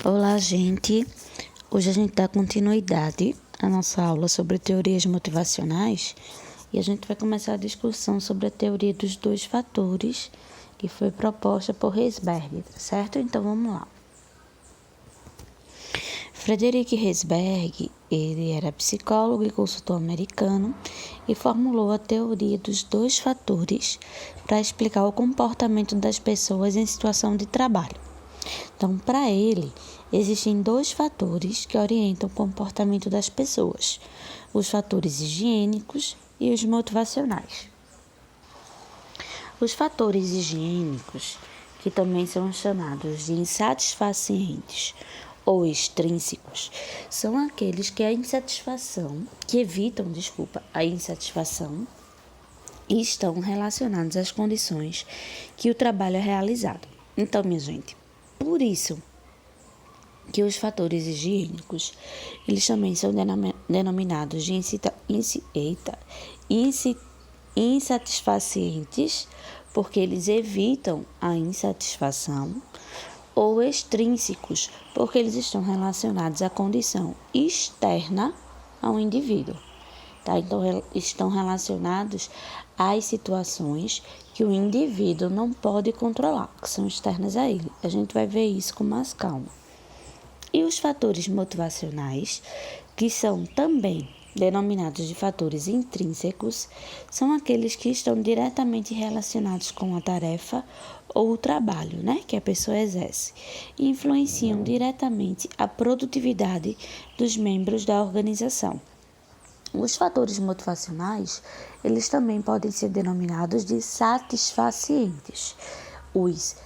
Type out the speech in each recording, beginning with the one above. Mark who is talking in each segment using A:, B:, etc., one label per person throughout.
A: Olá, gente. Hoje a gente dá continuidade à nossa aula sobre teorias motivacionais e a gente vai começar a discussão sobre a teoria dos dois fatores que foi proposta por Herzberg, certo? Então vamos lá. Frederick Herzberg, ele era psicólogo e consultor americano e formulou a teoria dos dois fatores para explicar o comportamento das pessoas em situação de trabalho. Então, para ele, existem dois fatores que orientam o comportamento das pessoas: os fatores higiênicos e os motivacionais. Os fatores higiênicos, que também são chamados de insatisfacientes ou extrínsecos, são aqueles que evitam a insatisfação e estão relacionados às condições que o trabalho é realizado. Então, minha gente, por isso que os fatores higiênicos, eles também são denominados de insatisfacientes, porque eles evitam a insatisfação, ou extrínsecos, porque eles estão relacionados à condição externa ao indivíduo. Tá? Então, estão relacionados às situações que o indivíduo não pode controlar, que são externas a ele. A gente vai ver isso com mais calma. E os fatores motivacionais, que são também denominados de fatores intrínsecos, são aqueles que estão diretamente relacionados com a tarefa ou o trabalho, que a pessoa exerce, e influenciam diretamente a produtividade dos membros da organização. Os fatores motivacionais, eles também podem ser denominados de satisfacientes, os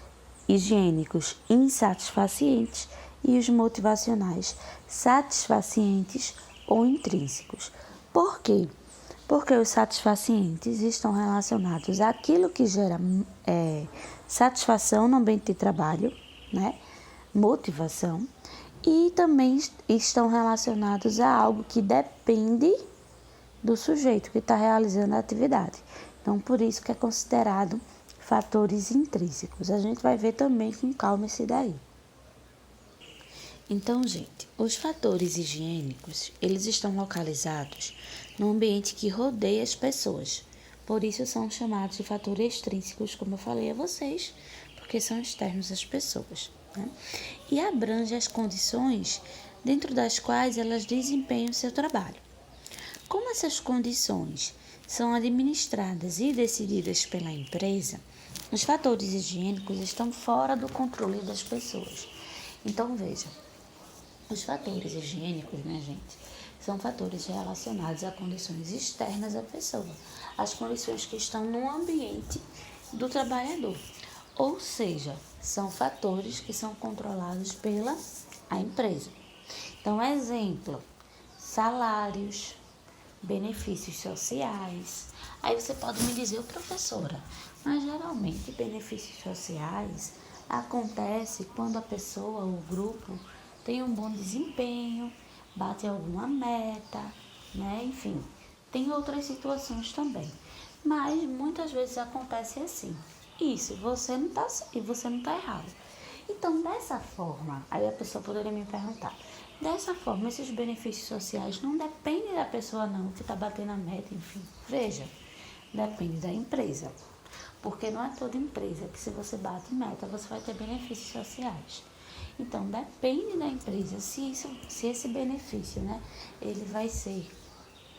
A: higiênicos insatisfacientes e os motivacionais satisfacientes ou intrínsecos. Por quê? Porque os satisfacientes estão relacionados àquilo que gera satisfação no ambiente de trabalho, motivação, e também estão relacionados a algo que depende do sujeito que está realizando a atividade. Então, por isso que é considerado fatores intrínsecos. A gente vai ver também com calma esse daí. Então, gente, os fatores higiênicos, eles estão localizados no ambiente que rodeia as pessoas. Por isso são chamados de fatores extrínsecos, como eu falei a vocês, porque são externos às pessoas. E abrange as condições dentro das quais elas desempenham seu trabalho. Como essas condições são administradas e decididas pela empresa, os fatores higiênicos estão fora do controle das pessoas. Então, veja, os fatores higiênicos, gente, são fatores relacionados a condições externas à pessoa, as condições que estão no ambiente do trabalhador. Ou seja, são fatores que são controlados pela empresa. Então, exemplo, salários, benefícios sociais. Aí você pode me dizer, professora, mas geralmente benefícios sociais acontece quando a pessoa, o grupo, tem um bom desempenho, bate alguma meta, enfim, tem outras situações também. Mas muitas vezes acontece assim. Isso, você não está errado. Então, dessa forma, aí a pessoa poderia me perguntar, dessa forma, esses benefícios sociais não dependem da pessoa não, que está batendo a meta, enfim. Veja, depende da empresa. Porque não é toda empresa que se você bate meta, você vai ter benefícios sociais. Então, depende da empresa se esse benefício, ele vai ser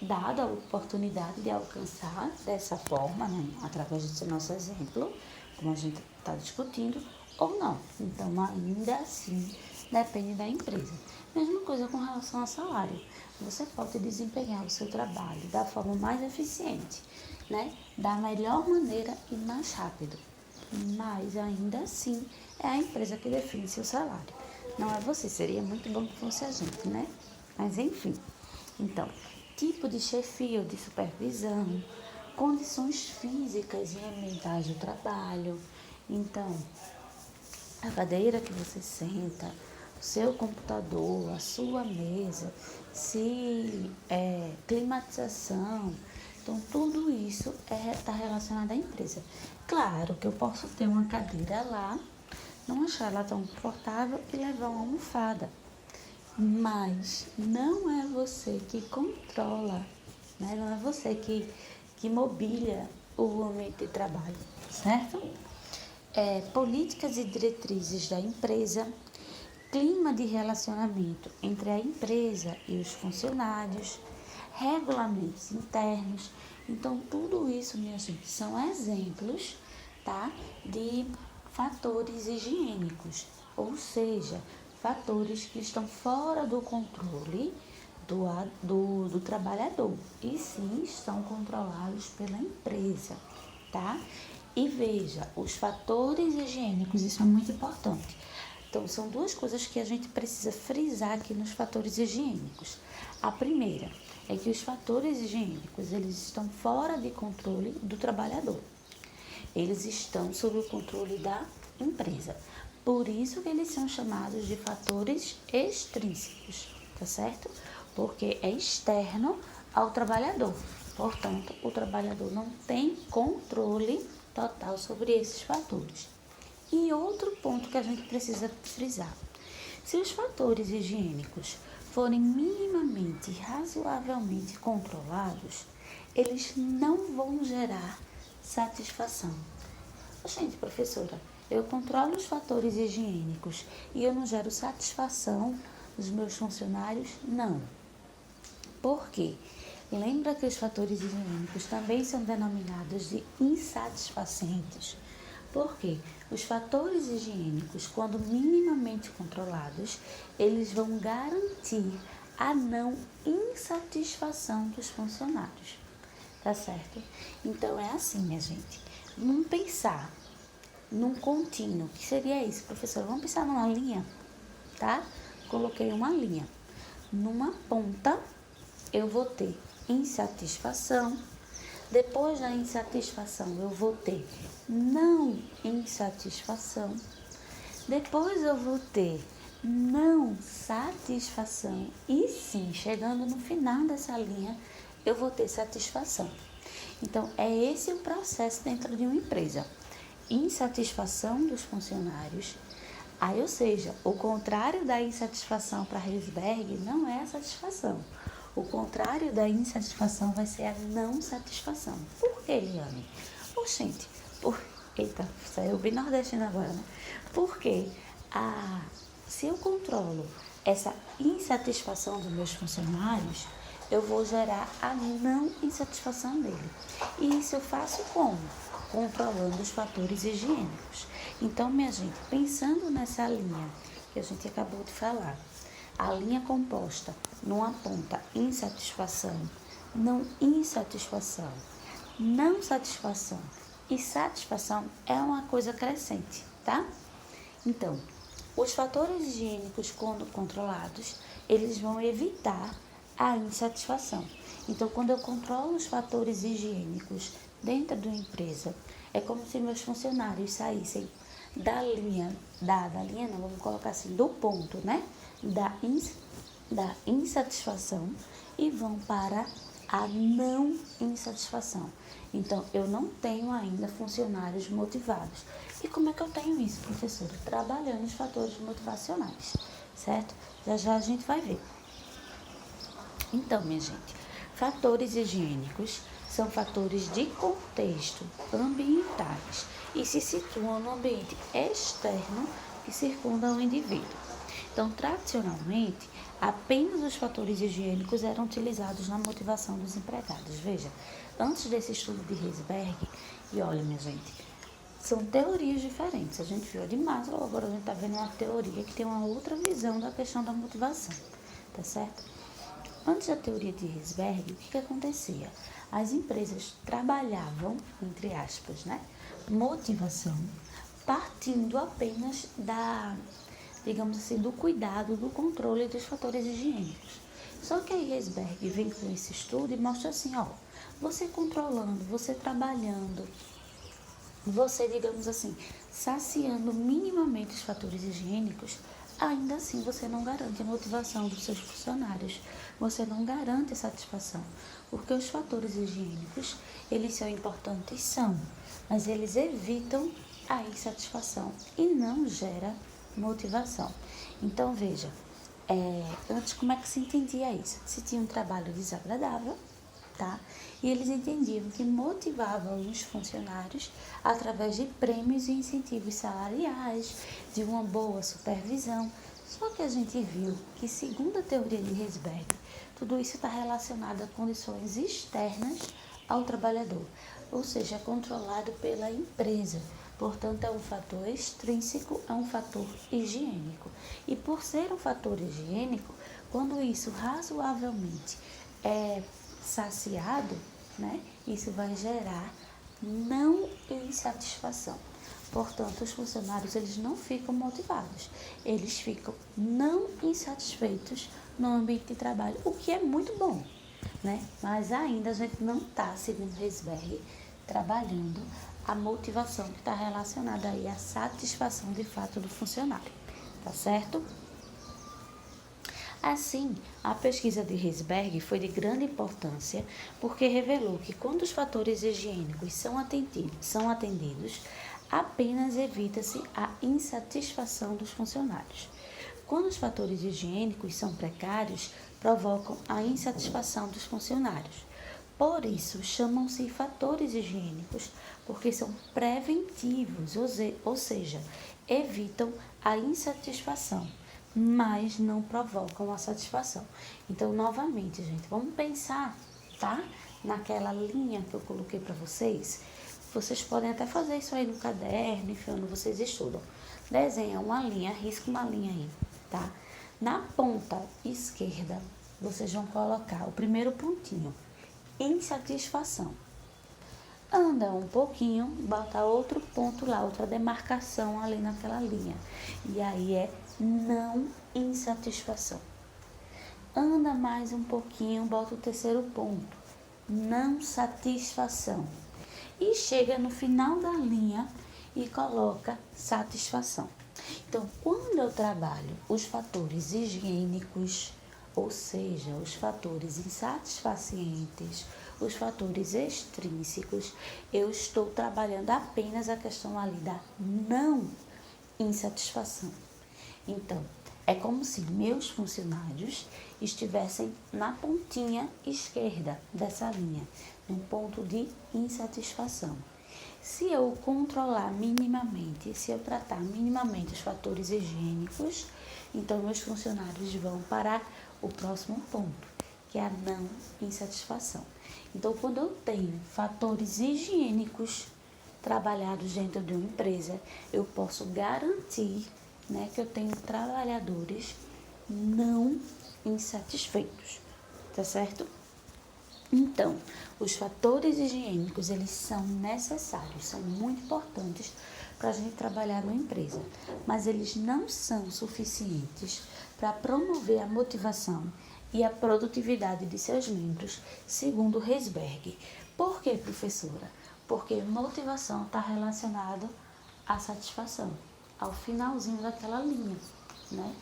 A: dado a oportunidade de alcançar dessa forma, através desse nosso exemplo, como a gente está discutindo, ou não. Então, ainda assim, depende da empresa. Mesma coisa com relação ao salário. Você pode desempenhar o seu trabalho da forma mais eficiente, da melhor maneira e mais rápido. Mas, ainda assim, é a empresa que define seu salário. Não é você. Seria muito bom que fosse a gente, Mas, enfim. Então, tipo de chefia ou de supervisão, condições físicas e ambientais do trabalho. Então, a cadeira que você senta, o seu computador, a sua mesa, climatização. Então, tudo isso está relacionado à empresa. Claro que eu posso ter uma cadeira lá, não achar ela tão confortável e levar uma almofada. Mas não é você que controla, né? Não é você que mobília o ambiente de trabalho, certo? Políticas e diretrizes da empresa, clima de relacionamento entre a empresa e os funcionários, regulamentos internos. Então, tudo isso, minha gente, são exemplos, tá, de fatores higiênicos, ou seja, fatores que estão fora do controle do trabalhador e sim são controlados pela empresa, tá? E veja, os fatores higiênicos, isso é muito importante. Então, são duas coisas que a gente precisa frisar aqui nos fatores higiênicos. A primeira é que os fatores higiênicos, eles estão fora de controle do trabalhador. Eles estão sob o controle da empresa. Por isso que eles são chamados de fatores extrínsecos, tá certo? Porque é externo ao trabalhador. Portanto, o trabalhador não tem controle total sobre esses fatores. E outro ponto que a gente precisa frisar: se os fatores higiênicos forem minimamente, razoavelmente controlados, eles não vão gerar satisfação. Gente, professora, eu controlo os fatores higiênicos e eu não gero satisfação dos meus funcionários? Não. Por quê? Lembra que os fatores higiênicos também são denominados de insatisfacentes? Porque os fatores higiênicos, quando minimamente controlados, eles vão garantir a não insatisfação dos funcionários, tá certo? Então é assim, minha gente, vamos pensar num contínuo. O que seria isso, professora? Vamos pensar numa linha, tá? Coloquei uma linha. Numa ponta, eu vou ter insatisfação. Depois da insatisfação, eu vou ter não insatisfação. Depois eu vou ter não satisfação. E sim, chegando no final dessa linha, eu vou ter satisfação. Então, é esse o processo dentro de uma empresa. Insatisfação dos funcionários. Aí, ou seja, o contrário da insatisfação para Herzberg não é a satisfação. O contrário da insatisfação vai ser a não satisfação. Por que, Eliane? Gente, eita, saiu bem nordestino agora, né? Porque se eu controlo essa insatisfação dos meus funcionários, eu vou gerar a não insatisfação dele. E isso eu faço como? Controlando os fatores higiênicos. Então, minha gente, pensando nessa linha que a gente acabou de falar, a linha composta numa ponta insatisfação, não insatisfação, não satisfação e satisfação é uma coisa crescente, tá? Então, os fatores higiênicos, quando controlados, eles vão evitar a insatisfação. Então, quando eu controlo os fatores higiênicos dentro de uma empresa, é como se meus funcionários saíssem da linha não, vamos colocar assim, do ponto, né? Da insatisfação e vão para a não insatisfação. Então, eu não tenho ainda funcionários motivados. E como é que eu tenho isso, professora? Trabalhando os fatores motivacionais, certo? Já já a gente vai ver. Então, minha gente, fatores higiênicos são fatores de contexto ambientais e se situam no ambiente externo que circunda o indivíduo. Então, tradicionalmente, apenas os fatores higiênicos eram utilizados na motivação dos empregados. Veja, antes desse estudo de Herzberg, e olha, minha gente, são teorias diferentes. A gente viu a de Maslow, agora a gente está vendo uma teoria que tem uma outra visão da questão da motivação, tá certo? Antes da teoria de Herzberg, o que acontecia? As empresas trabalhavam, entre aspas, né, motivação, partindo apenas digamos assim, do cuidado, do controle dos fatores higiênicos. Só que aí Herzberg vem com esse estudo e mostra assim, ó, você controlando, você trabalhando, você, digamos assim, saciando minimamente os fatores higiênicos, ainda assim você não garante a motivação dos seus funcionários, você não garante a satisfação, porque os fatores higiênicos, eles são importantes, mas eles evitam a insatisfação e não gera motivação. Então, veja, antes como é que se entendia isso? Se tinha um trabalho desagradável, tá? E eles entendiam que motivavam os funcionários através de prêmios e incentivos salariais, de uma boa supervisão. Só que a gente viu que, segundo a teoria de Herzberg, tudo isso está relacionado a condições externas ao trabalhador, ou seja, controlado pela empresa. Portanto, é um fator extrínseco, é um fator higiênico. E por ser um fator higiênico, quando isso razoavelmente é saciado, né, isso vai gerar não insatisfação. Portanto, os funcionários eles não ficam motivados, eles ficam não insatisfeitos no ambiente de trabalho, o que é muito bom, né? Mas ainda a gente não está, segundo Herzberg, trabalhando a motivação que está relacionada aí à satisfação de fato do funcionário, tá certo? Assim, a pesquisa de Herzberg foi de grande importância porque revelou que quando os fatores higiênicos são atendidos, apenas evita-se a insatisfação dos funcionários. Quando os fatores higiênicos são precários, provocam a insatisfação dos funcionários. Por isso, chamam-se fatores higiênicos, porque são preventivos, ou seja, evitam a insatisfação, mas não provocam a satisfação. Então, novamente, gente, vamos pensar, tá? Naquela linha que eu coloquei para vocês. Vocês podem até fazer isso aí no caderno, enfim, onde vocês estudam. Desenha uma linha, risca uma linha aí, tá? Na ponta esquerda, vocês vão colocar o primeiro pontinho, insatisfação. Anda um pouquinho, bota outro ponto lá, outra demarcação ali naquela linha. E aí é não insatisfação. Anda mais um pouquinho, bota o terceiro ponto, não satisfação. E chega no final da linha e coloca satisfação. Então, quando eu trabalho os fatores higiênicos, ou seja, os fatores insatisfacientes, os fatores extrínsecos, eu estou trabalhando apenas a questão ali da não insatisfação. Então, é como se meus funcionários estivessem na pontinha esquerda dessa linha, no ponto de insatisfação. Se eu controlar minimamente, se eu tratar minimamente os fatores higiênicos, então meus funcionários vão para o próximo ponto, que é a não insatisfação. Então, quando eu tenho fatores higiênicos trabalhados dentro de uma empresa, eu posso garantir, né, que eu tenho trabalhadores não insatisfeitos, tá certo? Então, os fatores higiênicos, eles são necessários, são muito importantes para a gente trabalhar numa empresa, mas eles não são suficientes para promover a motivação e a produtividade de seus membros, segundo Herzberg. Por quê, professora? Porque motivação está relacionado à satisfação, ao finalzinho daquela linha, né?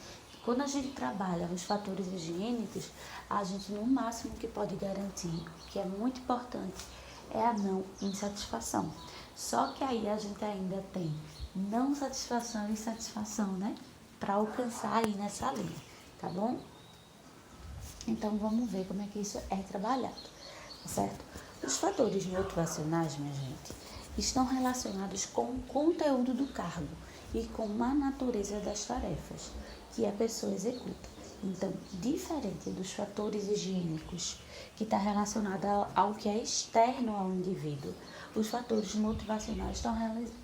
A: Quando a gente trabalha os fatores higiênicos, a gente no máximo que pode garantir, que é muito importante, é a não insatisfação. Só que aí a gente ainda tem não satisfação e satisfação, né? Para alcançar aí nessa linha, tá bom? Então vamos ver como é que isso é trabalhado, tá certo? Os fatores motivacionais, minha gente, estão relacionados com o conteúdo do cargo e com a natureza das tarefas que a pessoa executa. Então, diferente dos fatores higiênicos, que está relacionado ao que é externo ao indivíduo, os fatores motivacionais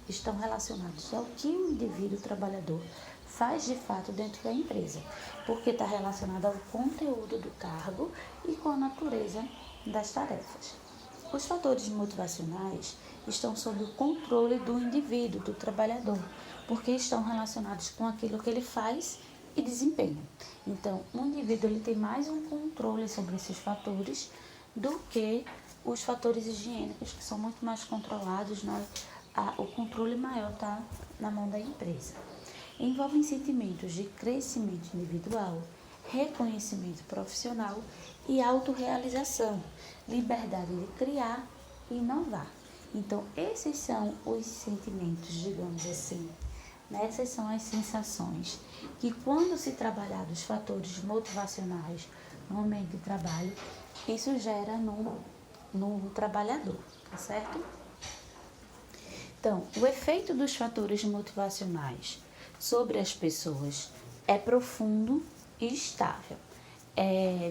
A: estão relacionados ao que o indivíduo trabalhador faz de fato dentro da empresa, porque está relacionado ao conteúdo do cargo e com a natureza das tarefas. Os fatores motivacionais estão sob o controle do indivíduo, do trabalhador, porque estão relacionados com aquilo que ele faz e desempenha. Então, o indivíduo ele tem mais um controle sobre esses fatores do que os fatores higiênicos, que são muito mais controlados, né? O controle maior está na mão da empresa. Envolvem sentimentos de crescimento individual, reconhecimento profissional e autorrealização, liberdade de criar e inovar. Então, esses são os sentimentos, digamos assim, né? Essas são as sensações que, quando se trabalhar dos fatores motivacionais no ambiente de trabalho, isso gera no trabalhador, tá certo? Então, o efeito dos fatores motivacionais sobre as pessoas é profundo e estável.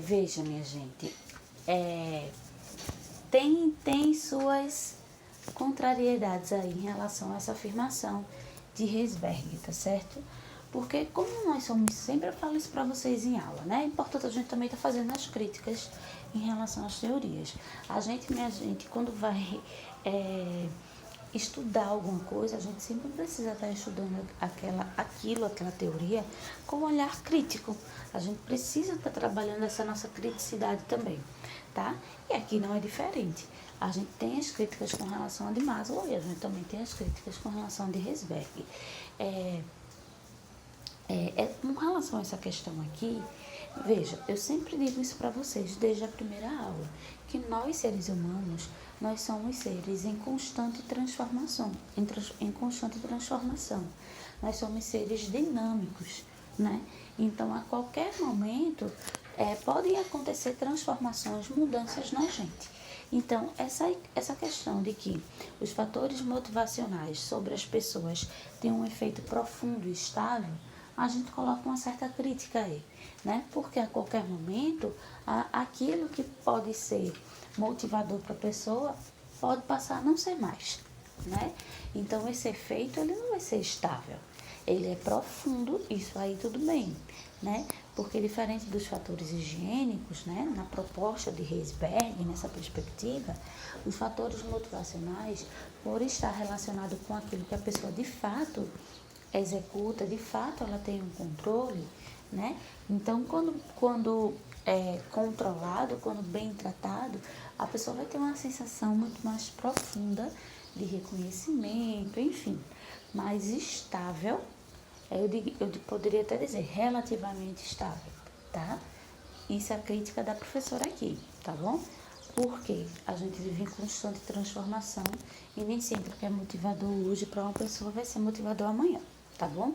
A: Veja, minha gente, tem suas contrariedades aí em relação a essa afirmação de Herzberg, tá certo? Porque como nós somos, sempre eu falo isso para vocês em aula, né? É importante a gente também estar fazendo as críticas em relação às teorias. Minha gente, quando vai estudar alguma coisa, a gente sempre precisa estar estudando aquela teoria com um olhar crítico. A gente precisa estar trabalhando essa nossa criticidade também, tá? E aqui não é diferente. A gente tem as críticas com relação a de Maslow e a gente também tem as críticas com relação a de Herzberg. Com relação a essa questão aqui, veja, eu sempre digo isso para vocês desde a primeira aula, que nós, seres humanos, nós somos seres em constante transformação, em constante transformação. Nós somos seres dinâmicos, né? Então, a qualquer momento, podem acontecer transformações, mudanças na gente. Então, essa questão de que os fatores motivacionais sobre as pessoas têm um efeito profundo e estável, a gente coloca uma certa crítica aí, né? Porque a qualquer momento, aquilo que pode ser motivador para a pessoa pode passar a não ser mais, né? Então, esse efeito, ele não vai ser estável. Ele é profundo, isso aí tudo bem, né? Porque diferente dos fatores higiênicos, né? Na proposta de Herzberg, nessa perspectiva, os fatores motivacionais, por estar relacionado com aquilo que a pessoa de fato executa, de fato ela tem um controle, né? Então, quando é controlado, quando bem tratado, a pessoa vai ter uma sensação muito mais profunda de reconhecimento, enfim, mais estável. Eu poderia até dizer relativamente estável, tá? Isso é a crítica da professora aqui, tá bom? Porque a gente vive em constante transformação e nem sempre o que é motivador hoje para uma pessoa vai ser motivador amanhã, tá bom?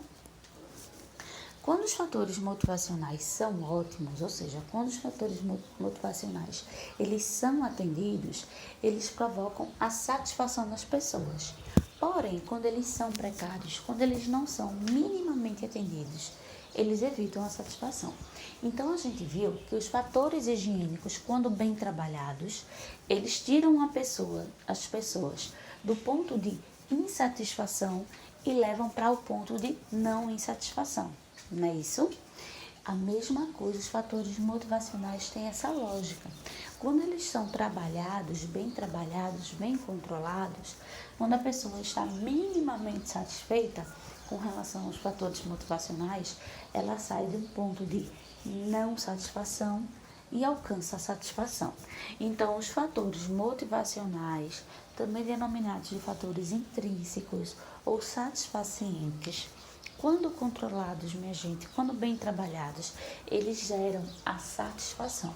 A: Quando os fatores motivacionais são ótimos, ou seja, quando os fatores motivacionais eles são atendidos, eles provocam a satisfação das pessoas. Porém, quando eles são precários, quando eles não são minimamente atendidos, eles evitam a satisfação. Então, a gente viu que os fatores higiênicos, quando bem trabalhados, eles tiram as pessoas do ponto de insatisfação e levam para o ponto de não insatisfação. Não é isso? A mesma coisa, os fatores motivacionais têm essa lógica. Quando eles são trabalhados, bem controlados, quando a pessoa está minimamente satisfeita com relação aos fatores motivacionais, ela sai de um ponto de não satisfação e alcança a satisfação. Então, os fatores motivacionais, também denominados de fatores intrínsecos ou satisfacientes, quando controlados, minha gente, quando bem trabalhados, eles geram a satisfação.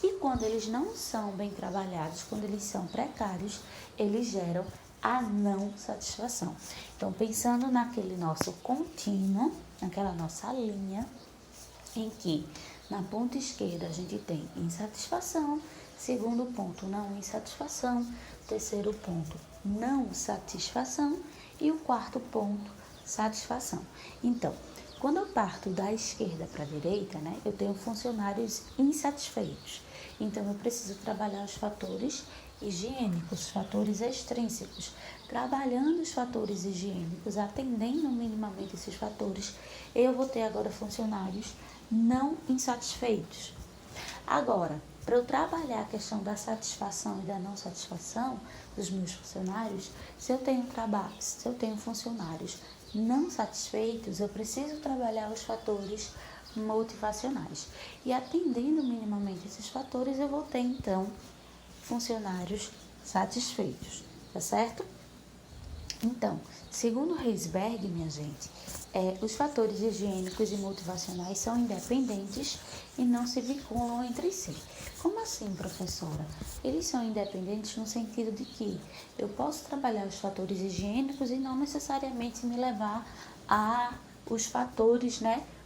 A: E quando eles não são bem trabalhados, quando eles são precários, eles geram a não satisfação. Então, pensando naquele nosso contínuo, naquela nossa linha, em que na ponta esquerda a gente tem insatisfação, segundo ponto, não insatisfação, terceiro ponto, não satisfação e o quarto ponto, satisfação. Então, quando eu parto da esquerda para a direita, né, eu tenho funcionários insatisfeitos. Então, eu preciso trabalhar os fatores higiênicos, os fatores extrínsecos. Trabalhando os fatores higiênicos, atendendo minimamente esses fatores, eu vou ter agora funcionários não insatisfeitos. Agora, para eu trabalhar a questão da satisfação e da não satisfação dos meus funcionários, se eu tenho funcionários não satisfeitos, eu preciso trabalhar os fatores motivacionais. E atendendo minimamente esses fatores, eu vou ter, então, funcionários satisfeitos, tá certo? Então, segundo Herzberg, minha gente, Os fatores higiênicos e motivacionais são independentes e não se vinculam entre si. Como assim, professora? Eles são independentes no sentido de que eu posso trabalhar os fatores higiênicos e não necessariamente me levar a os fatores,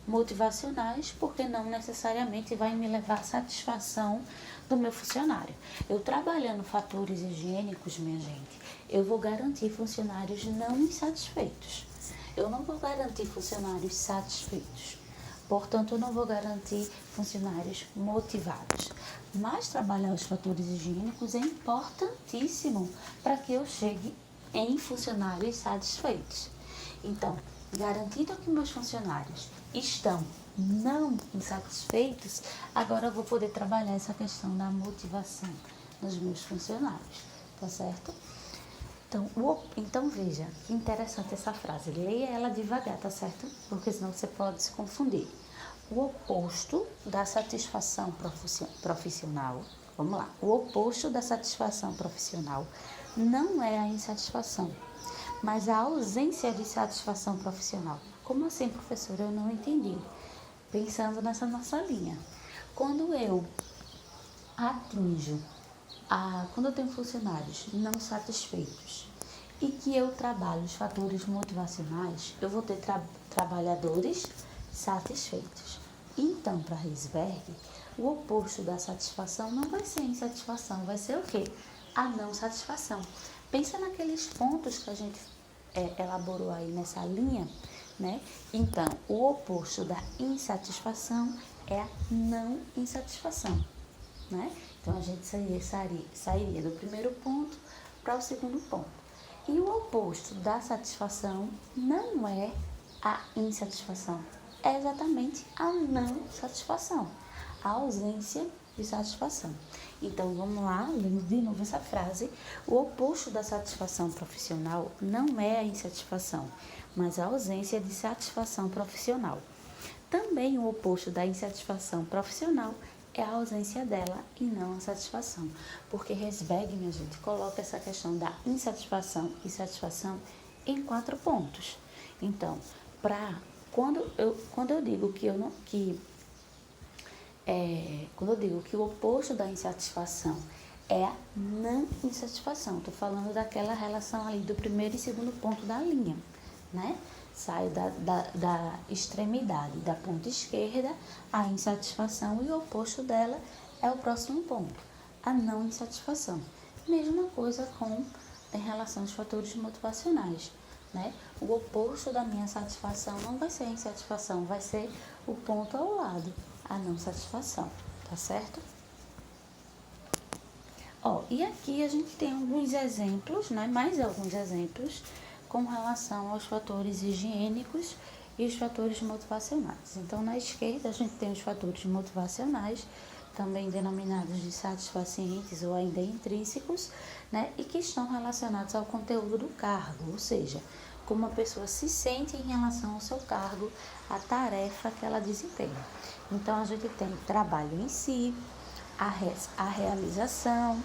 A: motivacionais, porque não necessariamente vai me levar à satisfação do meu funcionário. Eu trabalhando fatores higiênicos, minha gente, eu vou garantir funcionários não insatisfeitos. Eu não vou garantir funcionários satisfeitos. Portanto, eu não vou garantir funcionários motivados. Mas trabalhar os fatores higiênicos é importantíssimo para que eu chegue em funcionários satisfeitos. Então, garantindo que meus funcionários estão não insatisfeitos, agora eu vou poder trabalhar essa questão da motivação dos meus funcionários, tá certo? Então veja, que interessante essa frase. Leia ela devagar, tá certo? Porque senão você pode se confundir. O oposto da satisfação profissional, vamos lá, o oposto da satisfação profissional não é a insatisfação, mas a ausência de satisfação profissional. Como assim, professora? Eu não entendi. Pensando nessa nossa linha. Quando eu quando eu tenho funcionários não satisfeitos e que eu trabalho os fatores motivacionais, eu vou ter trabalhadores satisfeitos. Então, para Herzberg, o oposto da satisfação não vai ser a insatisfação, vai ser o quê? A não satisfação. Pensa naqueles pontos que a gente elaborou aí nessa linha, né? Então, o oposto da insatisfação é a não insatisfação, né? Então, a gente sairia do primeiro ponto para o segundo ponto. E o oposto da satisfação não é a insatisfação, é exatamente a não satisfação, a ausência de satisfação. Então, vamos lá, lendo de novo essa frase. O oposto da satisfação profissional não é a insatisfação, mas a ausência de satisfação profissional. Também o oposto da insatisfação profissional é a ausência dela e não a satisfação. Porque Herzberg, minha gente, coloca essa questão da insatisfação e satisfação em 4 pontos. Então, quando eu digo quando eu digo que o oposto da insatisfação é a não insatisfação, estou falando daquela relação ali do primeiro e segundo ponto da linha, né? Saio da extremidade, da ponta esquerda, a insatisfação, e o oposto dela é o próximo ponto, a não insatisfação. Mesma coisa em relação aos fatores motivacionais, né? O oposto da minha satisfação não vai ser a insatisfação, vai ser o ponto ao lado, a não satisfação, tá certo? E aqui a gente tem alguns exemplos, né? Mais alguns exemplos com relação aos fatores higiênicos e os fatores motivacionais. Então, na esquerda, a gente tem os fatores motivacionais, também denominados de satisfacientes ou ainda intrínsecos, né? E que estão relacionados ao conteúdo do cargo, ou seja, como a pessoa se sente em relação ao seu cargo, a tarefa que ela desempenha. Então, a gente tem trabalho em si, a realização,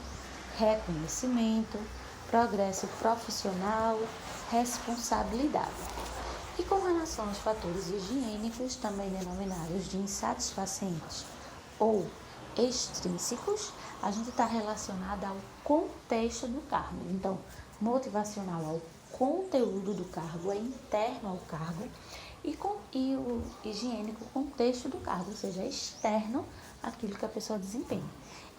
A: reconhecimento, progresso profissional, responsabilidade. E com relação aos fatores higiênicos, também denominados de insatisfacientes ou extrínsecos, a gente está relacionado ao contexto do cargo. Então, motivacional ao conteúdo do cargo, é interno ao cargo, e o higiênico, contexto do cargo, ou seja, é externo àquilo que a pessoa desempenha.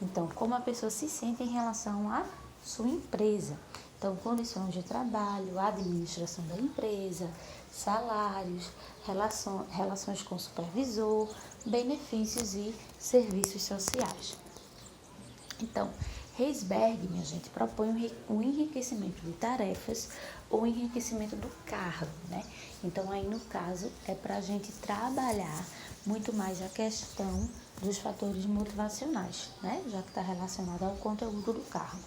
A: Então, como a pessoa se sente em relação à sua empresa. Então, condições de trabalho, administração da empresa, salários, relações com o supervisor, benefícios e serviços sociais. Então, Herzberg, minha gente, propõe um enriquecimento de tarefas ou enriquecimento do cargo, né? Então, aí no caso, é para a gente trabalhar muito mais a questão dos fatores motivacionais, né? Já que está relacionado ao conteúdo do cargo.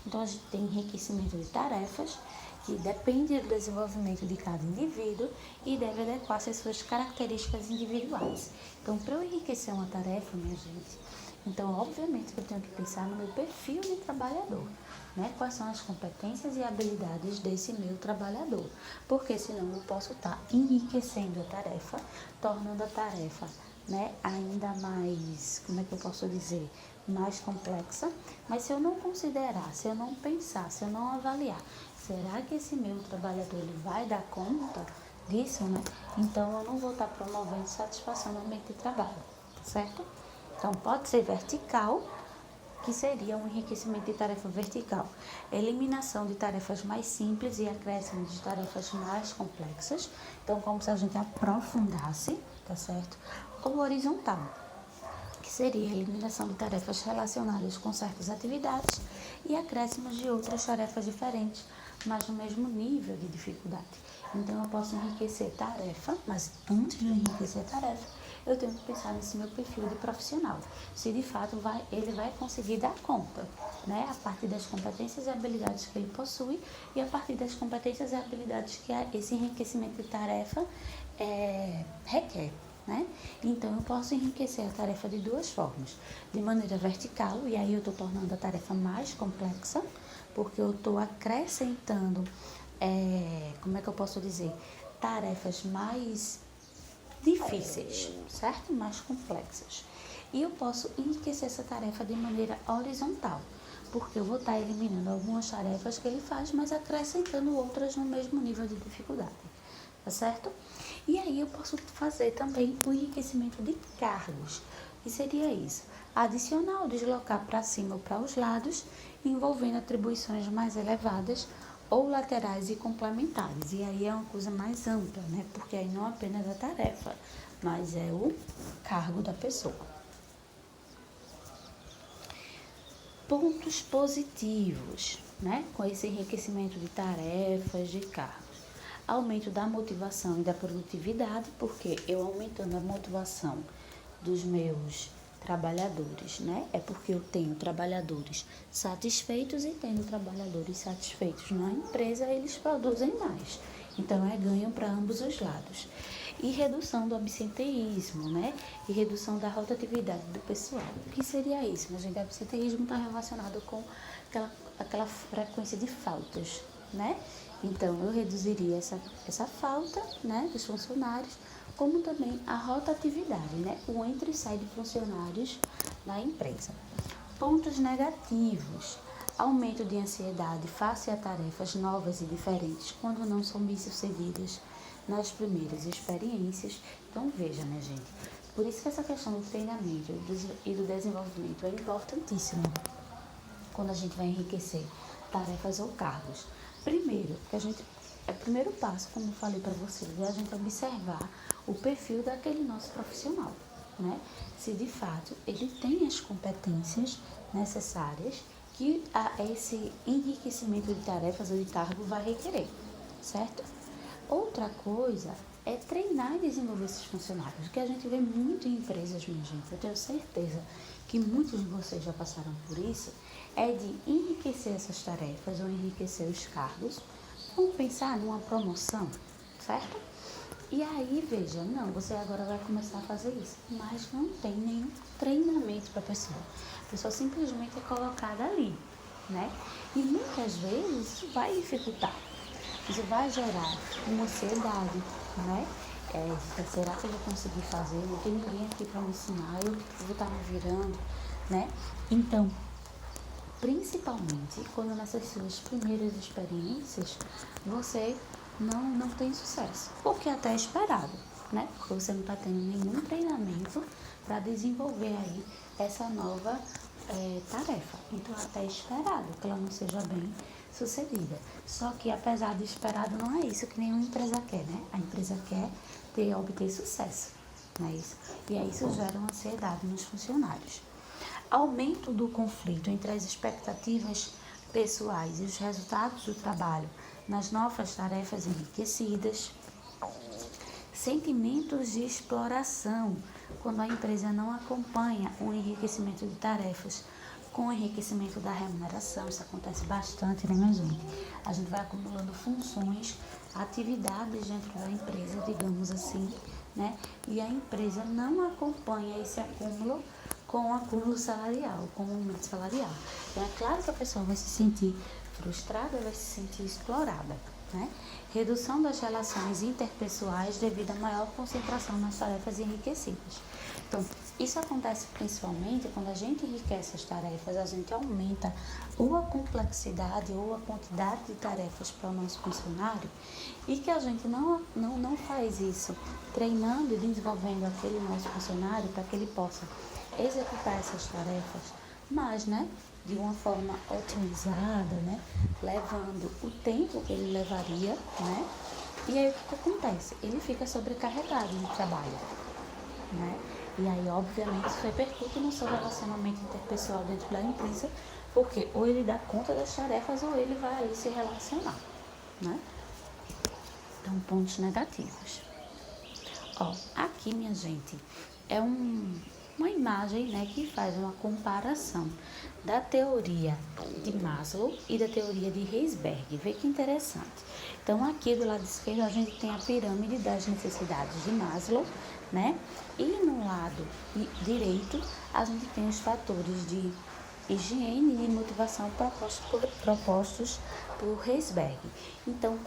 A: Então, a gente tem enriquecimento de tarefas, que depende do desenvolvimento de cada indivíduo e deve adequar-se às suas características individuais. Então, para eu enriquecer uma tarefa, minha gente, Então, obviamente, que eu tenho que pensar no meu perfil de trabalhador, né? Quais são as competências e habilidades desse meu trabalhador, porque senão eu posso estar enriquecendo a tarefa, tornando a tarefa, né, ainda mais, como é que eu posso dizer, mais complexa, mas se eu não considerar, se eu não pensar, se eu não avaliar, será que esse meu trabalhador ele vai dar conta disso, né? Então eu não vou estar promovendo satisfação no ambiente de trabalho, tá certo? Então pode ser vertical, que seria um enriquecimento de tarefa vertical, eliminação de tarefas mais simples e acréscimo de tarefas mais complexas, então como se a gente aprofundasse, tá certo? Ou horizontal, que seria a eliminação de tarefas relacionadas com certas atividades e acréscimos de outras tarefas diferentes, mas no mesmo nível de dificuldade. Então, eu posso enriquecer tarefa, mas antes de enriquecer tarefa, eu tenho que pensar nesse meu perfil de profissional. Se de fato ele vai conseguir dar conta, né? A partir das competências e habilidades que ele possui e a partir das competências e habilidades que esse enriquecimento de tarefa requer. Né? Então, eu posso enriquecer a tarefa de duas formas. De maneira vertical, e aí eu estou tornando a tarefa mais complexa, porque eu estou acrescentando, como é que eu posso dizer, tarefas mais difíceis, certo? Mais complexas. E eu posso enriquecer essa tarefa de maneira horizontal, porque eu vou estar eliminando algumas tarefas que ele faz, mas acrescentando outras no mesmo nível de dificuldade, tá certo? E aí eu posso fazer também o enriquecimento de cargos, que seria isso, adicionar ou deslocar para cima ou para os lados, envolvendo atribuições mais elevadas ou laterais e complementares. E aí é uma coisa mais ampla, né? Porque aí não é apenas a tarefa, mas é o cargo da pessoa. Pontos positivos, né? Com esse enriquecimento de tarefas, de cargos. Aumento da motivação e da produtividade, porque eu aumentando a motivação dos meus trabalhadores, né? É porque eu tenho trabalhadores satisfeitos e tendo trabalhadores satisfeitos na empresa, eles produzem mais. Então, é ganho para ambos os lados. E redução do absenteísmo, né? E redução da rotatividade do pessoal. O que seria isso? Mas, gente, o absenteísmo está relacionado com aquela frequência de faltas, né? Então, eu reduziria essa falta, né, dos funcionários, como também a rotatividade, né, o entra e sai de funcionários na empresa. Pontos negativos: aumento de ansiedade face a tarefas novas e diferentes quando não são bem-sucedidas nas primeiras experiências. Então, veja, minha gente, por isso que essa questão do treinamento e do desenvolvimento é importantíssima quando a gente vai enriquecer tarefas ou cargos. Primeiro, o primeiro passo, como eu falei para vocês, é a gente observar o perfil daquele nosso profissional, né? Se de fato ele tem as competências necessárias que esse enriquecimento de tarefas ou de cargo vai requerer, certo? Outra coisa é treinar e desenvolver esses funcionários, que a gente vê muito em empresas, minha gente. Eu tenho certeza que muitos de vocês já passaram por isso, é de enriquecer essas tarefas ou enriquecer os cargos. Vamos pensar numa promoção, certo? E aí, veja, não, você agora vai começar a fazer isso, mas não tem nenhum treinamento para a pessoa. A pessoa simplesmente é colocada ali, né? E muitas vezes isso vai dificultar. Isso vai gerar uma ansiedade, né? Será que eu vou conseguir fazer? Não tem ninguém aqui para me ensinar, eu vou estar me virando, né? Então, principalmente quando nessas suas primeiras experiências você não tem sucesso, porque até é esperado, né? Porque você não está tendo nenhum treinamento para desenvolver aí essa nova tarefa. Então, até é esperado que ela não seja bem sucedida. Só que, apesar de esperado, não é isso que nenhuma empresa quer, né? A empresa quer obter sucesso, não é isso? E aí isso gera uma ansiedade nos funcionários. Aumento do conflito entre as expectativas pessoais e os resultados do trabalho nas novas tarefas enriquecidas. Sentimentos de exploração, quando a empresa não acompanha o enriquecimento de tarefas com o enriquecimento da remuneração. Isso acontece bastante, né, minha gente? A gente vai acumulando funções, atividades dentro da empresa, digamos assim, né? E a empresa não acompanha esse acúmulo com o acúmulo salarial, com o aumento salarial. Então, é claro que a pessoa vai se sentir frustrada, vai se sentir explorada, né? Redução das relações interpessoais devido à maior concentração nas tarefas enriquecidas. Então, isso acontece principalmente quando a gente enriquece as tarefas, a gente aumenta ou a complexidade ou a quantidade de tarefas para o nosso funcionário, e que a gente não faz isso treinando e desenvolvendo aquele nosso funcionário para que ele possa executar essas tarefas, mas, né, de uma forma otimizada, né, levando o tempo que ele levaria, né, e aí o que acontece? Ele fica sobrecarregado de trabalho, né, e aí, obviamente, isso repercute no seu relacionamento interpessoal dentro da empresa, porque ou ele dá conta das tarefas ou ele vai ali se relacionar, né. Então, pontos negativos. Ó, aqui, minha gente, é uma imagem, né, que faz uma comparação da teoria de Maslow e da teoria de Herzberg. Vê que interessante. Então, aqui do lado esquerdo a gente tem a pirâmide das necessidades de Maslow, né? E no lado direito a gente tem os fatores de higiene e motivação propostos por Herzberg. Então,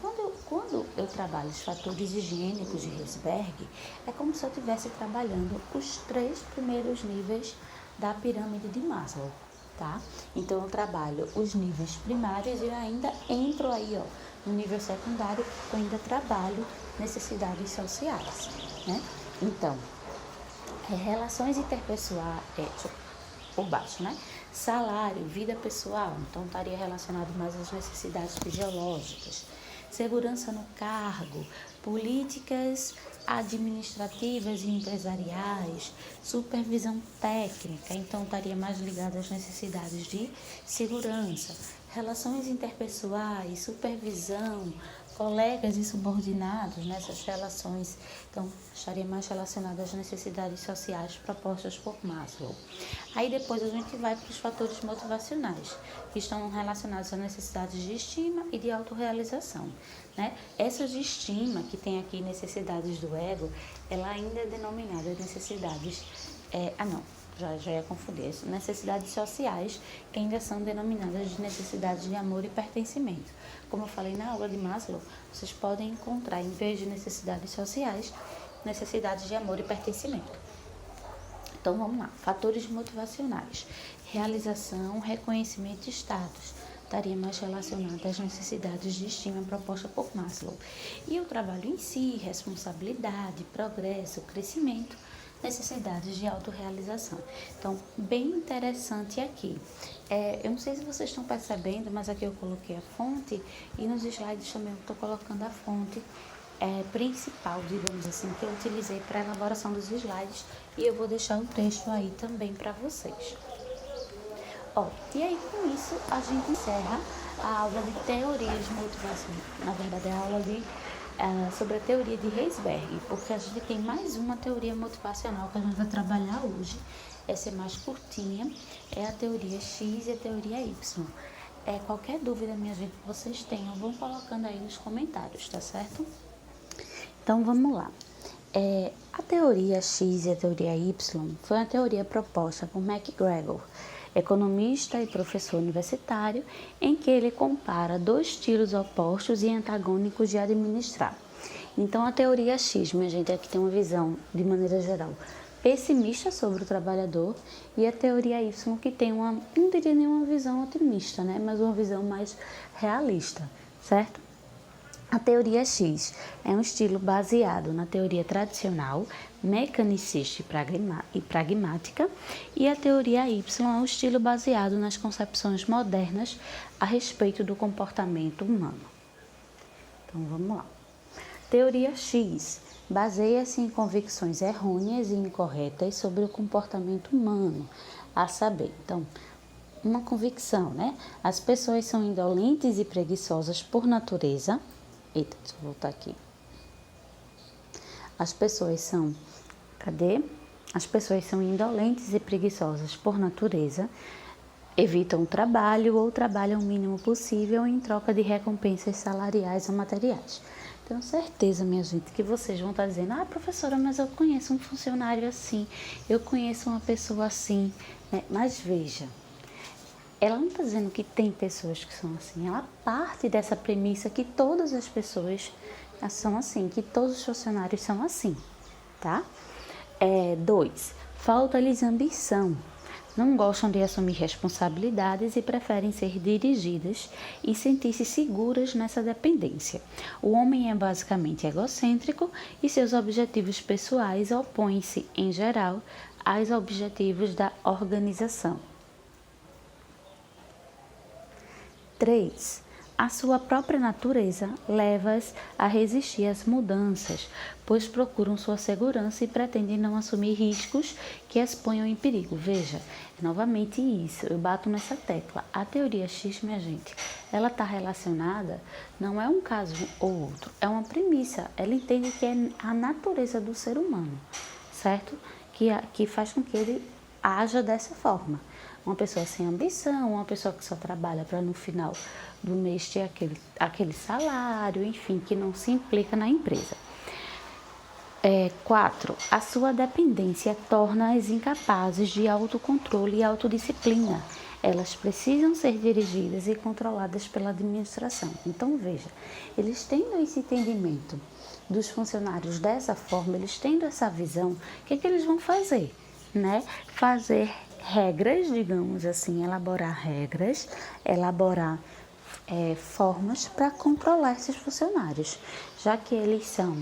A: quando eu trabalho os fatores higiênicos de Herzberg, é como se eu estivesse trabalhando os 3 primeiros níveis da pirâmide de Maslow, tá? Então, eu trabalho os níveis primários e eu ainda entro aí, ó, no nível secundário, eu ainda trabalho necessidades sociais, né? Então, relações interpessoais, por baixo, né? Salário, vida pessoal, então estaria relacionado mais às necessidades fisiológicas. Segurança no cargo, políticas administrativas e empresariais, supervisão técnica, então estaria mais ligado às necessidades de segurança. Relações interpessoais, supervisão, colegas e subordinados, nessas relações, então estaria mais relacionado às necessidades sociais propostas por Maslow. Aí depois a gente vai para os fatores motivacionais, que estão relacionados às necessidades de estima e de autorrealização, né? Essas de estima, que tem aqui necessidades do ego, ela ainda é denominada necessidades, já ia confundir, necessidades sociais, que ainda são denominadas de necessidades de amor e pertencimento. Como eu falei na aula de Maslow, vocês podem encontrar, em vez de necessidades sociais, necessidades de amor e pertencimento. Então, vamos lá. Fatores motivacionais. Realização, reconhecimento e status. Estaria mais relacionado às necessidades de estima proposta por Maslow. E o trabalho em si, responsabilidade, progresso, crescimento, necessidades de autorrealização. Então, bem interessante aqui. Eu não sei se vocês estão percebendo, mas aqui eu coloquei a fonte e nos slides também eu estou colocando a fonte principal, digamos assim, que eu utilizei para a elaboração dos slides, e eu vou deixar um texto aí também para vocês. E aí com isso a gente encerra a aula de teorias de motivação, na verdade a aula sobre a teoria de Herzberg, porque a gente tem mais uma teoria motivacional que a gente vai trabalhar hoje. Essa é mais curtinha, é a teoria X e a teoria Y. Qualquer dúvida, minha gente, que vocês tenham, vão colocando aí nos comentários, tá certo? Então, vamos lá. A teoria X e a teoria Y foi uma teoria proposta por MacGregor, economista e professor universitário, em que ele compara 2 estilos opostos e antagônicos de administrar. Então, a teoria X, minha gente, aqui tem uma visão, de maneira geral, pessimista sobre o trabalhador, e a teoria Y, que tem não diria nenhuma visão otimista, né, mas uma visão mais realista, certo? A teoria X é um estilo baseado na teoria tradicional, mecanicista e pragmática, e a teoria Y é um estilo baseado nas concepções modernas a respeito do comportamento humano. Então, vamos lá. Teoria X baseia-se em convicções errôneas e incorretas sobre o comportamento humano, a saber, então, uma convicção, né? As pessoas são indolentes e preguiçosas por natureza. Deixa eu voltar aqui. As pessoas são indolentes e preguiçosas por natureza, evitam o trabalho ou trabalham o mínimo possível em troca de recompensas salariais ou materiais. Tenho certeza, minha gente, que vocês vão estar dizendo: ah, professora, mas eu conheço um funcionário assim, eu conheço uma pessoa assim, né? Mas veja, ela não está dizendo que tem pessoas que são assim, ela parte dessa premissa que todas as pessoas são assim, que todos os funcionários são assim, tá? 2. Falta-lhes ambição. Não gostam de assumir responsabilidades e preferem ser dirigidas e sentir-se seguras nessa dependência. O homem é basicamente egocêntrico e seus objetivos pessoais opõem-se, em geral, aos objetivos da organização. 3. A sua própria natureza leva-as a resistir às mudanças, pois procuram sua segurança e pretendem não assumir riscos que as ponham em perigo. Veja, novamente isso, eu bato nessa tecla. A teoria X, minha gente, ela está relacionada, não é um caso ou outro, é uma premissa. Ela entende que é a natureza do ser humano, certo? Que faz com que ele haja dessa forma. Uma pessoa sem ambição, uma pessoa que só trabalha para no final do mês ter aquele salário, enfim, que não se implica na empresa. 4. A sua dependência torna-as incapazes de autocontrole e autodisciplina. Elas precisam ser dirigidas e controladas pela administração. Então, veja, eles tendo esse entendimento dos funcionários dessa forma, eles tendo essa visão, o que eles vão fazer? Né? Fazer regras, digamos assim, elaborar regras, elaborar formas para controlar esses funcionários, já que eles são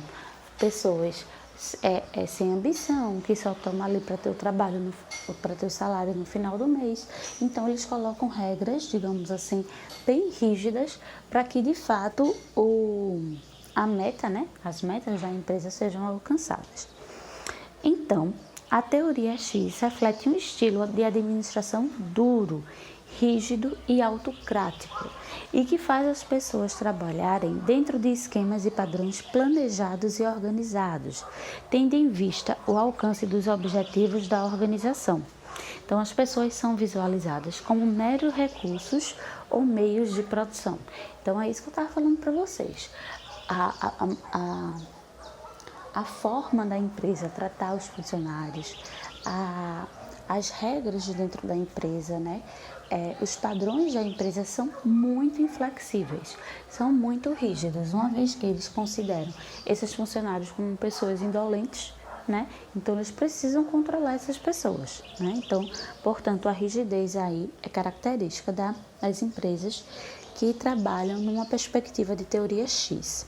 A: pessoas sem ambição, que só estão ali para ter o trabalho, para ter o salário no final do mês. Então, eles colocam regras, digamos assim, bem rígidas, para que, de fato, a meta, né, as metas da empresa sejam alcançadas. Então, a teoria X reflete um estilo de administração duro, rígido e autocrático, e que faz as pessoas trabalharem dentro de esquemas e padrões planejados e organizados, tendo em vista o alcance dos objetivos da organização. Então, as pessoas são visualizadas como meros recursos ou meios de produção. Então, é isso que eu estava falando para vocês. A forma da empresa tratar os funcionários, as regras de dentro da empresa, né? Os padrões da empresa são muito inflexíveis, são muito rígidos, uma vez que eles consideram esses funcionários como pessoas indolentes, né? Então, eles precisam controlar essas pessoas, né? Então, portanto, a rigidez aí é característica das empresas que trabalham numa perspectiva de teoria X.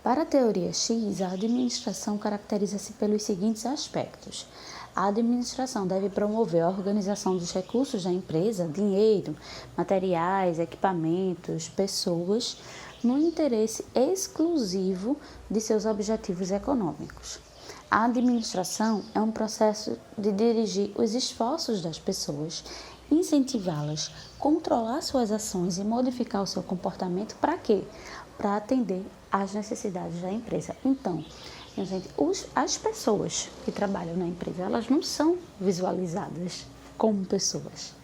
A: Para a teoria X, a administração caracteriza-se pelos seguintes aspectos. A administração deve promover a organização dos recursos da empresa, dinheiro, materiais, equipamentos, pessoas, no interesse exclusivo de seus objetivos econômicos. A administração é um processo de dirigir os esforços das pessoas, incentivá-las, controlar suas ações e modificar o seu comportamento para quê? Para atender às necessidades da empresa. Então, gente, as pessoas que trabalham na empresa, elas não são visualizadas como pessoas,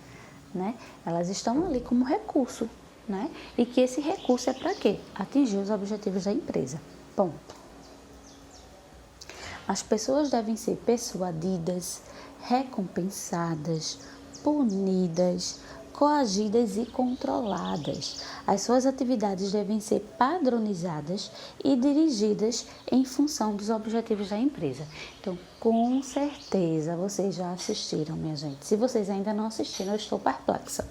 A: né? Elas estão ali como recurso, né? E que esse recurso é para quê? Atingir os objetivos da empresa. Ponto. As pessoas devem ser persuadidas, recompensadas, punidas, coagidas e controladas. As suas atividades devem ser padronizadas e dirigidas em função dos objetivos da empresa. Então, com certeza, vocês já assistiram, minha gente. Se vocês ainda não assistiram, eu estou perplexa,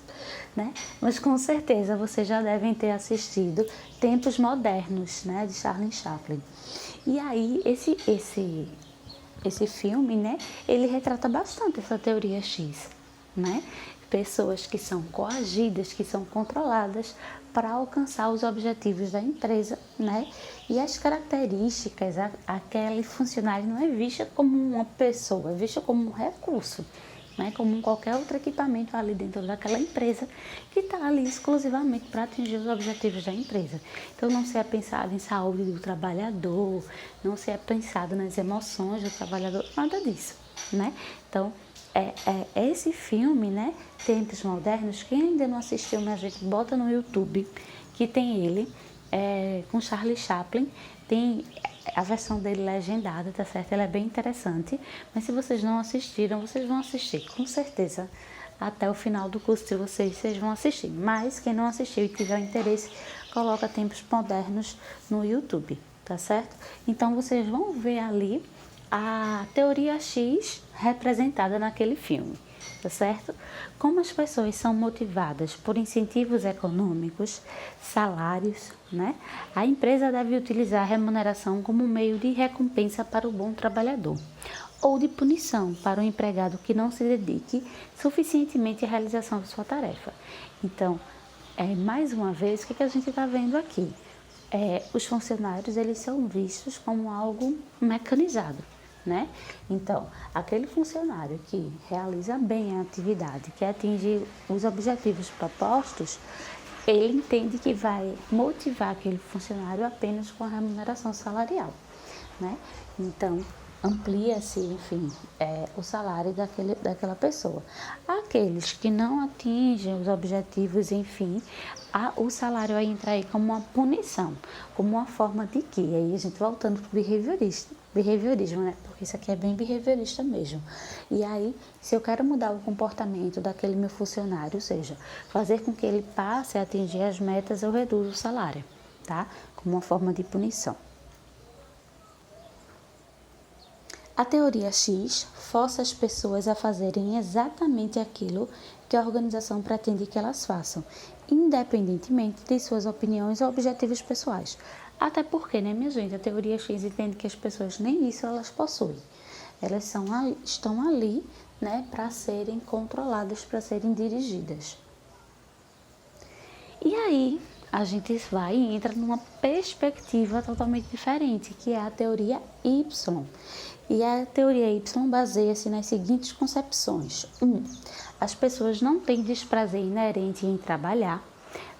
A: né? Mas com certeza, vocês já devem ter assistido Tempos Modernos, né, de Charlie Chaplin. E aí, esse filme, né, ele retrata bastante essa teoria X, né? Pessoas que são coagidas, que são controladas para alcançar os objetivos da empresa, né? E as características, aquele funcionário não é vista como uma pessoa, é vista como um recurso, né? Como qualquer outro equipamento ali dentro daquela empresa que está ali exclusivamente para atingir os objetivos da empresa. Então, não se é pensado em saúde do trabalhador, não se é pensado nas emoções do trabalhador, nada disso, né? Então, esse filme, né, Tempos Modernos, quem ainda não assistiu, minha gente, bota no YouTube, que tem ele, com Charlie Chaplin. Tem a versão dele legendada, tá certo? Ela é bem interessante, mas se vocês não assistiram, vocês vão assistir, com certeza. Até o final do curso de vocês vão assistir. Mas quem não assistiu e tiver interesse, coloca Tempos Modernos no YouTube, tá certo? Então vocês vão ver ali a teoria X representada naquele filme, tá certo? Como as pessoas são motivadas por incentivos econômicos, salários, né? A empresa deve utilizar a remuneração como meio de recompensa para o bom trabalhador ou de punição para o empregado que não se dedique suficientemente à realização de sua tarefa. Então, mais uma vez, o que a gente está vendo aqui? Os funcionários, eles são vistos como algo mecanizado, né? Então, aquele funcionário que realiza bem a atividade, que atinge os objetivos propostos, ele entende que vai motivar aquele funcionário apenas com a remuneração salarial, né? Então, amplia-se, enfim, o salário daquela pessoa. Aqueles que não atingem os objetivos, enfim, o salário vai entrar aí como uma punição, como uma forma de quê? Aí a gente voltando para o behaviorismo, né? Porque isso aqui é bem behaviorista mesmo. E aí, se eu quero mudar o comportamento daquele meu funcionário, ou seja, fazer com que ele passe a atingir as metas, eu reduzo o salário, tá? Como uma forma de punição. A teoria X força as pessoas a fazerem exatamente aquilo que a organização pretende que elas façam, independentemente de suas opiniões ou objetivos pessoais. Até porque, né, minha gente, a teoria X entende que as pessoas nem isso elas possuem. Elas estão ali, né, para serem controladas, para serem dirigidas. E aí, a gente vai e entra numa perspectiva totalmente diferente, que é a teoria Y. E a teoria Y baseia-se nas seguintes concepções. 1. As pessoas não têm desprazer inerente em trabalhar.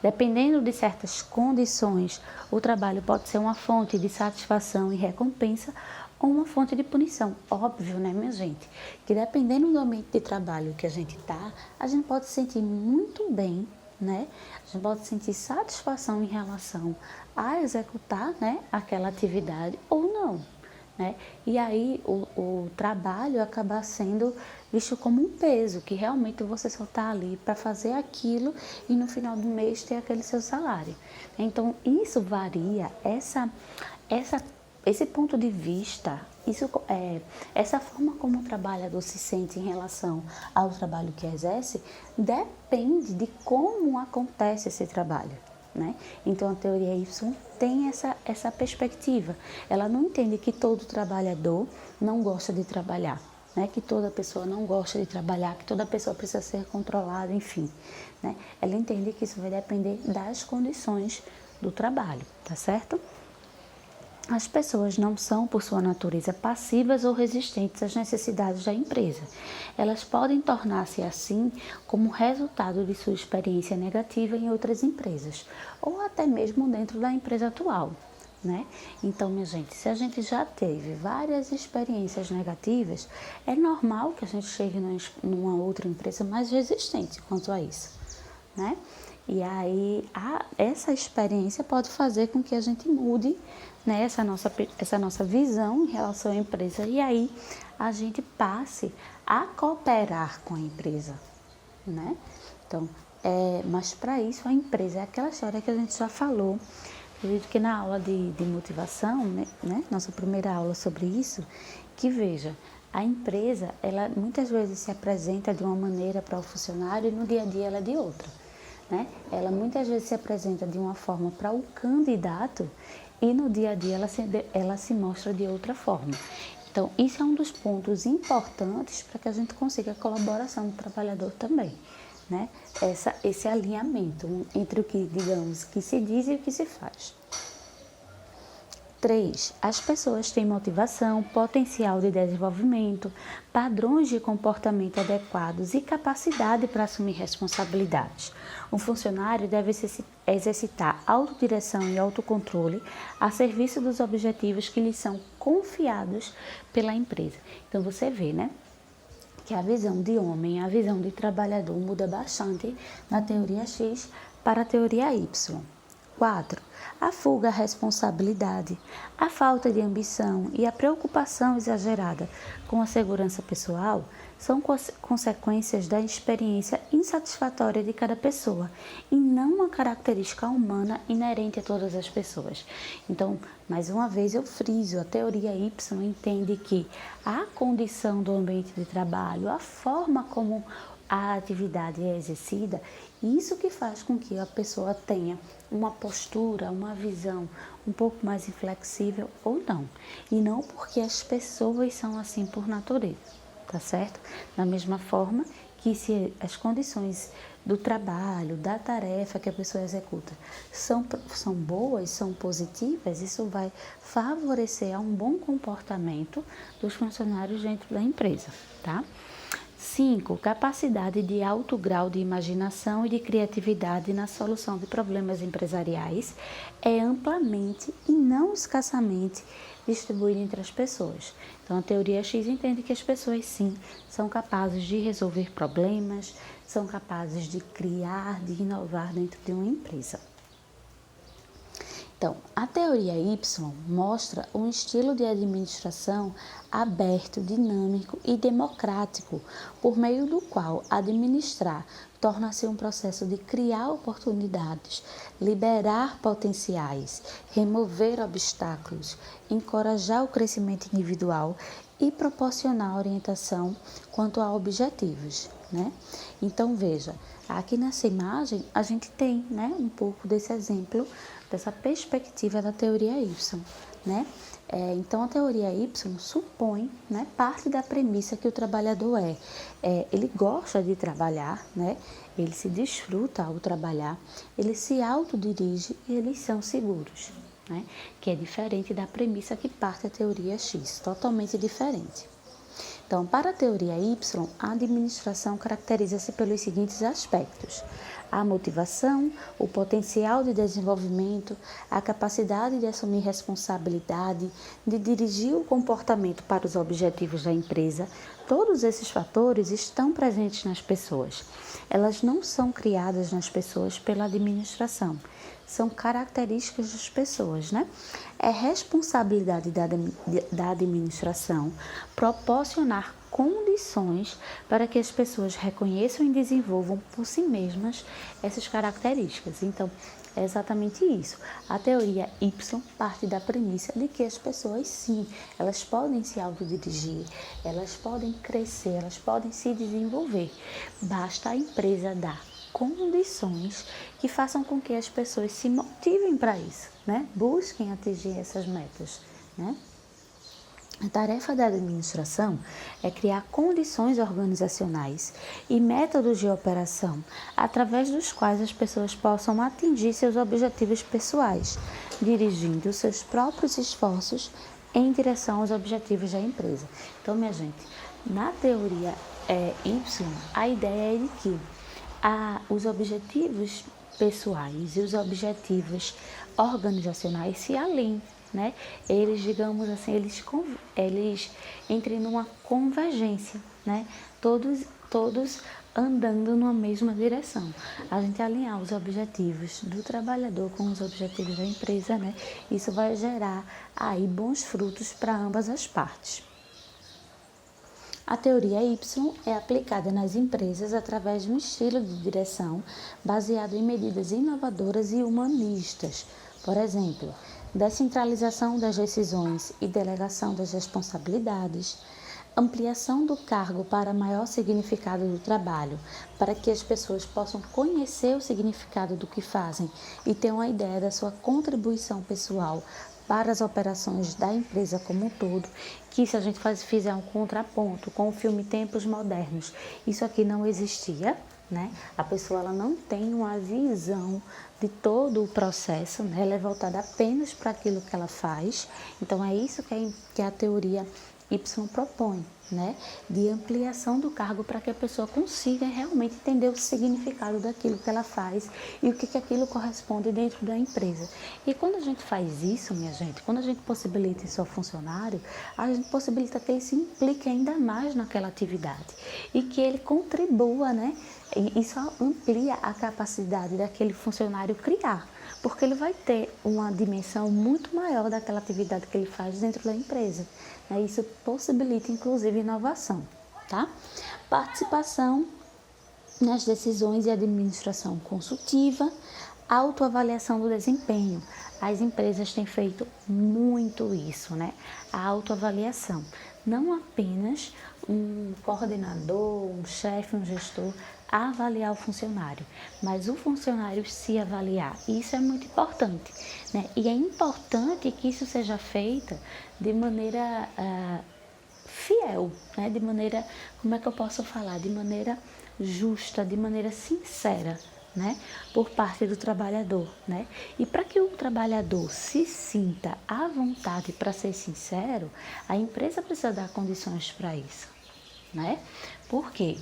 A: Dependendo de certas condições, o trabalho pode ser uma fonte de satisfação e recompensa ou uma fonte de punição. Óbvio, né, minha gente? Que dependendo do ambiente de trabalho que a gente está, a gente pode se sentir muito bem, né? A gente pode sentir satisfação em relação a executar, né, aquela atividade ou não, né? E aí o trabalho acaba sendo visto como um peso, que realmente você só está ali para fazer aquilo e no final do mês ter aquele seu salário. Então isso varia, esse ponto de vista, essa forma como o trabalhador se sente em relação ao trabalho que exerce, depende de como acontece esse trabalho, né? Então a teoria Y tem essa perspectiva. Ela não entende que todo trabalhador não gosta de trabalhar, né? Que toda pessoa não gosta de trabalhar, que toda pessoa precisa ser controlada, enfim, né? Ela entende que isso vai depender das condições do trabalho, tá certo? As pessoas não são, por sua natureza, passivas ou resistentes às necessidades da empresa. Elas podem tornar-se assim como resultado de sua experiência negativa em outras empresas, ou até mesmo dentro da empresa atual, né? Então, minha gente, se a gente já teve várias experiências negativas, é normal que a gente chegue numa outra empresa mais resistente quanto a isso, né? E aí, essa experiência pode fazer com que a gente mude, né, essa nossa visão em relação à empresa. E aí, a gente passe a cooperar com a empresa, né? Então, mas para isso, a empresa é aquela história que a gente já falou. Eu acredito que na aula de motivação, né, nossa primeira aula sobre isso, que veja, a empresa, ela muitas vezes se apresenta de uma maneira para o funcionário e no dia a dia ela é de outra, né? Ela muitas vezes se apresenta de uma forma para o candidato e no dia a dia ela se mostra de outra forma. Então, isso é um dos pontos importantes para que a gente consiga a colaboração do trabalhador também, né? Esse alinhamento entre o que, digamos, que se diz e o que se faz. 3. As pessoas têm motivação, potencial de desenvolvimento, padrões de comportamento adequados e capacidade para assumir responsabilidades. Um funcionário deve exercitar autodireção e autocontrole a serviço dos objetivos que lhe são confiados pela empresa. Então, você vê, né, que a visão de homem, a visão de trabalhador muda bastante na teoria X para a teoria Y. 4. A fuga à responsabilidade, a falta de ambição e a preocupação exagerada com a segurança pessoal são consequências da experiência insatisfatória de cada pessoa e não uma característica humana inerente a todas as pessoas. Então, mais uma vez eu friso, a teoria Y entende que a condição do ambiente de trabalho, a forma como a atividade é exercida, isso que faz com que a pessoa tenha uma postura, uma visão um pouco mais inflexível ou não. E não porque as pessoas são assim por natureza, tá certo? Da mesma forma que se as condições do trabalho, da tarefa que a pessoa executa são boas, são positivas, isso vai favorecer a um bom comportamento dos funcionários dentro da empresa, tá? 5. Capacidade de alto grau de imaginação e de criatividade na solução de problemas empresariais é amplamente e não escassamente distribuída entre as pessoas. Então, a teoria X entende que as pessoas, sim, são capazes de resolver problemas, são capazes de criar, de inovar dentro de uma empresa. Então, a teoria Y mostra um estilo de administração aberto, dinâmico e democrático, por meio do qual administrar torna-se um processo de criar oportunidades, liberar potenciais, remover obstáculos, encorajar o crescimento individual e proporcionar orientação quanto a objetivos, né? Então, veja, aqui nessa imagem a gente tem, né, um pouco desse exemplo, dessa perspectiva da teoria Y, né? Então, a teoria Y supõe, né, parte da premissa que o trabalhador ele gosta de trabalhar, né? Ele se desfruta ao trabalhar, ele se autodirige e eles são seguros, né? Que é diferente da premissa que parte a teoria X, totalmente diferente. Então, para a teoria Y, a administração caracteriza-se pelos seguintes aspectos: a motivação, o potencial de desenvolvimento, a capacidade de assumir responsabilidade, de dirigir o comportamento para os objetivos da empresa. Todos esses fatores estão presentes nas pessoas. Elas não são criadas nas pessoas pela administração, são características das pessoas, né? É responsabilidade da administração proporcionar condições para que as pessoas reconheçam e desenvolvam por si mesmas essas características. Então, é exatamente isso. A teoria Y parte da premissa de que as pessoas, sim, elas podem se autodirigir, elas podem crescer, elas podem se desenvolver. Basta a empresa dar condições que façam com que as pessoas se motivem para isso, né? Busquem atingir essas metas, né? A tarefa da administração é criar condições organizacionais e métodos de operação através dos quais as pessoas possam atingir seus objetivos pessoais, dirigindo seus próprios esforços em direção aos objetivos da empresa. Então, minha gente, na teoria Y, a ideia é de que os objetivos pessoais e os objetivos organizacionais se alinhem, né? Eles, digamos assim, eles entrem numa convergência, né? Todos andando numa mesma direção. A gente alinhar os objetivos do trabalhador com os objetivos da empresa, né? Isso vai gerar aí bons frutos para ambas as partes. A teoria Y é aplicada nas empresas através de um estilo de direção baseado em medidas inovadoras e humanistas. Por exemplo, descentralização das decisões e delegação das responsabilidades, ampliação do cargo para maior significado do trabalho, para que as pessoas possam conhecer o significado do que fazem e ter uma ideia da sua contribuição pessoal para as operações da empresa como um todo, que se a gente fizer um contraponto com o filme Tempos Modernos, isso aqui não existia, né? A pessoa ela não tem uma visão de todo o processo, né? Ela é voltada apenas para aquilo que ela faz. Então, é isso que a teoria Y propõe, né? De ampliação do cargo para que a pessoa consiga realmente entender o significado daquilo que ela faz e o que aquilo corresponde dentro da empresa. E quando a gente faz isso, minha gente, quando a gente possibilita isso ao funcionário, a gente possibilita que ele se implique ainda mais naquela atividade e que ele contribua, né? Isso amplia a capacidade daquele funcionário criar, porque ele vai ter uma dimensão muito maior daquela atividade que ele faz dentro da empresa. Isso possibilita, inclusive, inovação, tá? Participação nas decisões e administração consultiva, autoavaliação do desempenho. As empresas têm feito muito isso, né? A autoavaliação. Não apenas um coordenador, um chefe, um gestor avaliar o funcionário, mas o funcionário se avaliar. Isso é muito importante, né? E é importante que isso seja feito de maneira fiel, né? De maneira, como é que eu posso falar? De maneira justa, de maneira sincera, né? Por parte do trabalhador, né? E para que o trabalhador se sinta à vontade para ser sincero, a empresa precisa dar condições para isso, né? Porque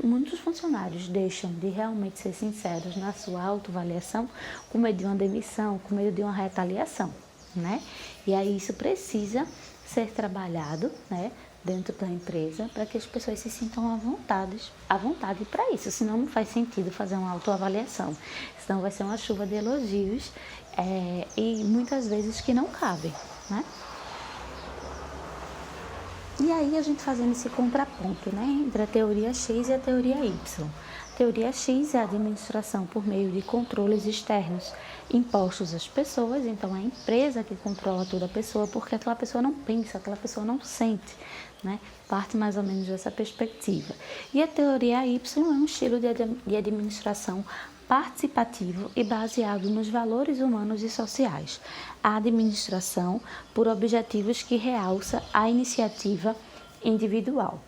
A: muitos funcionários deixam de realmente ser sinceros na sua autoavaliação com medo de uma demissão, com medo de uma retaliação, né? E aí isso precisa ser trabalhado, né, dentro da empresa para que as pessoas se sintam à vontade para isso. Senão não faz sentido fazer uma autoavaliação. Senão vai ser uma chuva de elogios e muitas vezes que não cabem, né? E aí a gente fazendo esse contraponto, né, entre a teoria X e a teoria Y. A teoria X é a administração por meio de controles externos impostos às pessoas, então é a empresa que controla toda a pessoa, porque aquela pessoa não pensa, aquela pessoa não sente, né? Parte mais ou menos dessa perspectiva. E a teoria Y é um estilo de administração participativo e baseado nos valores humanos e sociais. A administração por objetivos que realça a iniciativa individual.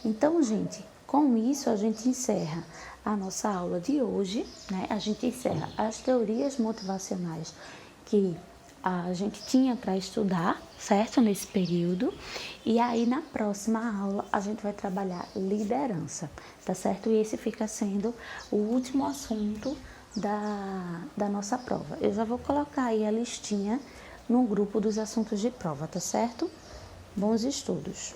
A: Então, gente, com isso a gente encerra a nossa aula de hoje, né? A gente encerra as teorias motivacionais que a gente tinha para estudar, certo? Nesse período. E aí, na próxima aula, a gente vai trabalhar liderança, tá certo? E esse fica sendo o último assunto da nossa prova. Eu já vou colocar aí a listinha no grupo dos assuntos de prova, tá certo? Bons estudos!